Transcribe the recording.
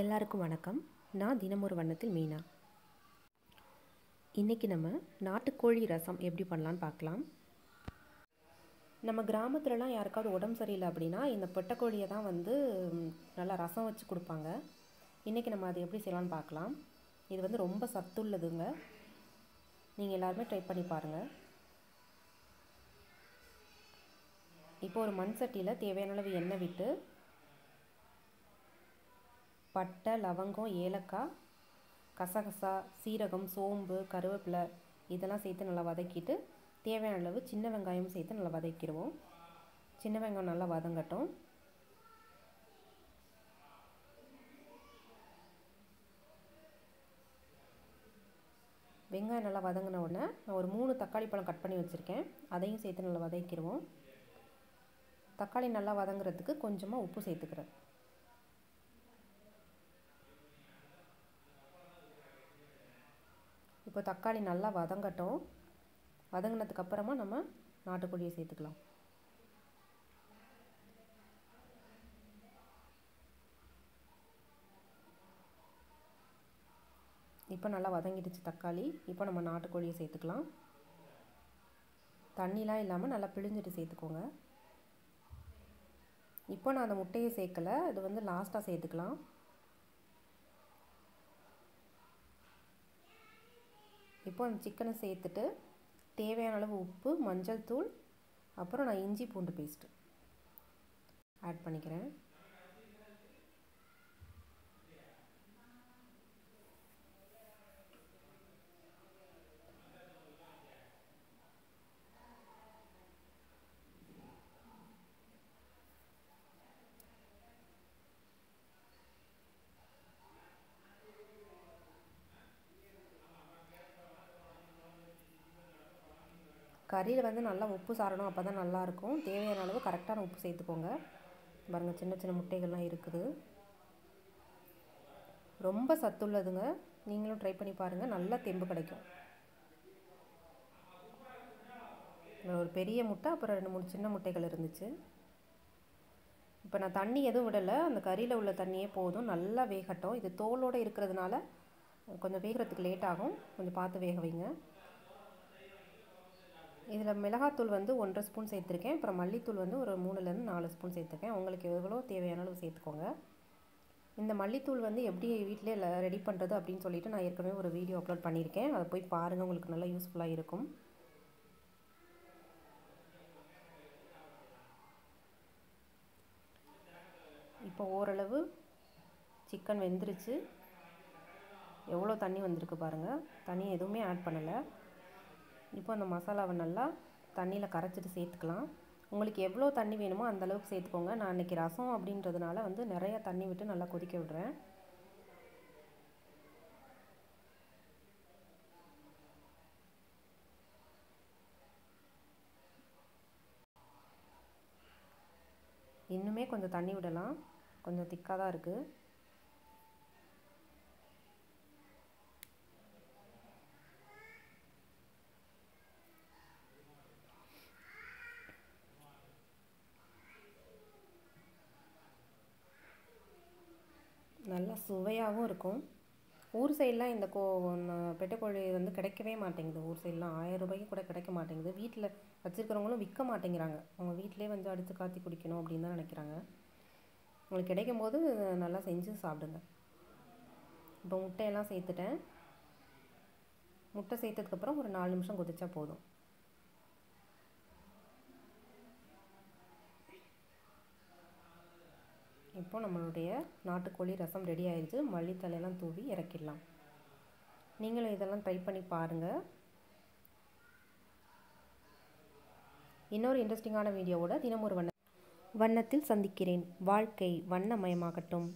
எல்லாருக்கும் வணக்கம். நான் தினமொரு வண்ணத்தில் மீனா. இன்றைக்கி நம்ம நாட்டுக்கோழி ரசம் எப்படி பண்ணலான்னு பார்க்கலாம். நம்ம கிராமத்துலலாம் யாருக்காவது உடம்பு சரியில்லை அப்படின்னா இந்த பொட்டைக்கோழியை தான் நல்லா ரசம் வச்சு கொடுப்பாங்க. இன்றைக்கி நம்ம அதை எப்படி செய்யலான்னு பார்க்கலாம். இது ரொம்ப சத்துள்ளதுங்க. நீங்கள் எல்லாருமே ட்ரை பண்ணி பாருங்கள். இப்போ ஒரு மண் சட்டியில் தேவையான அளவு எண்ணெய் விட்டு பட்டை, லவங்கம், ஏலக்காய், கசகசா, சீரகம், சோம்பு, கருவேப்பிலை இதெல்லாம் சேர்த்து நல்லா வதக்கிட்டு தேவையான அளவு சின்ன வெங்காயம் சேர்த்து நல்லா வதக்கிடுவோம். சின்ன வெங்காயம் நல்லா வதங்கட்டும். வெங்காயம் நல்லா வதங்கின உடனே நான் ஒரு 3 தக்காளி பழம் கட் பண்ணி வச்சுருக்கேன். அதையும் சேர்த்து நல்லா வதக்கிடுவோம். தக்காளி நல்லா வதங்குறதுக்கு கொஞ்சமாக உப்பு சேர்த்துக்கிறேன். இப்போ தக்காளி நல்லா வதங்கட்டும். வதங்கினதுக்கப்புறமா நம்ம நாட்டுக்கோழியை சேர்த்துக்கலாம். இப்போ நல்லா வதங்கிடுச்சு தக்காளி. இப்போ நம்ம நாட்டுக்கோழியை சேர்த்துக்கலாம். தண்ணிலாம் இல்லாமல் நல்லா பிழிஞ்சிட்டு சேர்த்துக்கோங்க. இப்போ நான் அந்த முட்டையை சேர்க்கலை, இது லாஸ்ட்டாக சேர்த்துக்கலாம். இப்போ அந்த சிக்கனை சேர்த்துட்டு தேவையான அளவு உப்பு, மஞ்சள் தூள், அப்புறம் நான் இஞ்சி பூண்டு பேஸ்ட்டு ஆட் பண்ணிக்கிறேன். கறியில் நல்லா உப்பு சாரணும், அப்போ தான் நல்லாயிருக்கும். தேவையான அளவு கரெக்டான உப்பு சேர்த்துக்கோங்க. பாருங்கள், சின்ன சின்ன முட்டைகள்லாம் இருக்குது. ரொம்ப சத்துள்ளதுங்க. நீங்களும் ட்ரை பண்ணி பாருங்கள். நல்லா தெம்பு கிடைக்கும். ஒரு பெரிய முட்டை, அப்புறம் 2-3 சின்ன முட்டைகள் இருந்துச்சு. இப்போ நான் தண்ணி எதுவும் விடலை, அந்த கறியில் உள்ள தண்ணியே போதும். நல்லா வேகட்டும். இது தோலோடு இருக்கிறதுனால கொஞ்சம் வேகிறதுக்கு லேட் ஆகும். கொஞ்சம் பார்த்து வேக வைங்க. இதில் மிளகாத்தூள் 1.5 ஸ்பூன் சேர்த்துருக்கேன். அப்புறம் மல்லித்தூள் ஒரு 3-4 ஸ்பூன் சேர்த்துருக்கேன். உங்களுக்கு எவ்வளோ தேவையான அளவு சேர்த்துக்கோங்க. இந்த மல்லித்தூள் எப்படி வீட்டிலே ரெடி பண்ணுறது அப்படின்னு சொல்லிட்டு நான் ஏற்கனவே ஒரு வீடியோ அப்லோட் பண்ணியிருக்கேன். அதை போய் பாருங்கள், உங்களுக்கு நல்லா யூஸ்ஃபுல்லாக இருக்கும். இப்போ ஓரளவு சிக்கன் வெந்துருச்சு. எவ்வளோ தண்ணி வந்திருக்கு பாருங்கள். தண்ணி எதுவுமே ஆட் பண்ணலை. இப்போ அந்த மசாலாவை நல்லா தண்ணியில் கரைச்சிட்டு சேர்த்துக்கலாம். உங்களுக்கு எவ்வளோ தண்ணி வேணுமோ அந்தளவுக்கு சேர்த்துக்கோங்க. நான் இன்றைக்கி ரசம் அப்படின்றதுனால நிறையா தண்ணி விட்டு நல்லா கொதிக்க விடுறேன். இன்னுமே கொஞ்சம் தண்ணி விடலாம். கொஞ்சம் திக்காக தான் இருக்குது. நல்லா சுவையாகவும் இருக்கும். ஊர் சைடெலாம் இந்த பெட்டைக்கோழி கிடைக்கவே மாட்டேங்குது. ஊர் சைடெலாம் 1000 ரூபாய்க்கு கூட கிடைக்க மாட்டேங்குது. வீட்டில் வச்சுருக்கிறவங்களும் விற்க மாட்டேங்கிறாங்க. அவங்க வீட்டிலே அடித்து காத்தி குடிக்கணும் அப்படின்னு தான் நினைக்கிறாங்க. உங்களுக்கு கிடைக்கும் போது நல்லா செஞ்சு சாப்பிடுங்க. இப்போ முட்டையெல்லாம் சேர்த்துட்டேன். முட்டை சேர்த்ததுக்கப்புறம் ஒரு 4 நிமிஷம் கொதிச்சா போதும். இப்போ நம்மளுடைய நாட்டுக்கோழி ரசம் ரெடி ஆயிடுச்சு. மல்லித்தலையெல்லாம் தூவி இறக்கிடலாம். நீங்களும் இதெல்லாம் ட்ரை பண்ணி பாருங்கள். இன்னொரு இன்ட்ரெஸ்டிங்கான வீடியோவோட தினமொரு வண்ணத்தில் சந்திக்கிறேன். வாழ்க்கை வண்ணமயமாகட்டும்.